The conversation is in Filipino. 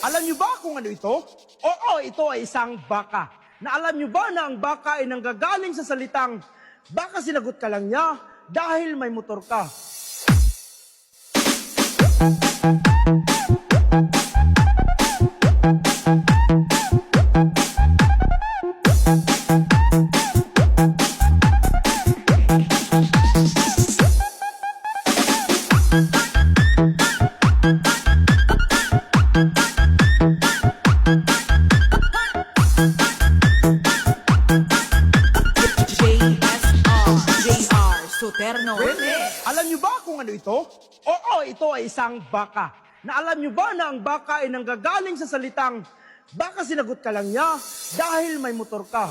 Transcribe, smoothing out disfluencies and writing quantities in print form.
Alam niyo ba kung ano ito? Oo, ito ay isang baka. Na alam niyo ba na ang baka ay nanggagaling sa salitang baka sinagot ka lang niya dahil may motor ka. JR Suterno. Alam niyo ba kung ano ito? Oo, ito ay isang baka. Na alam niyo ba na ang baka ay nanggagaling sa salitang baka sinagot ka lang niya dahil may motor ka.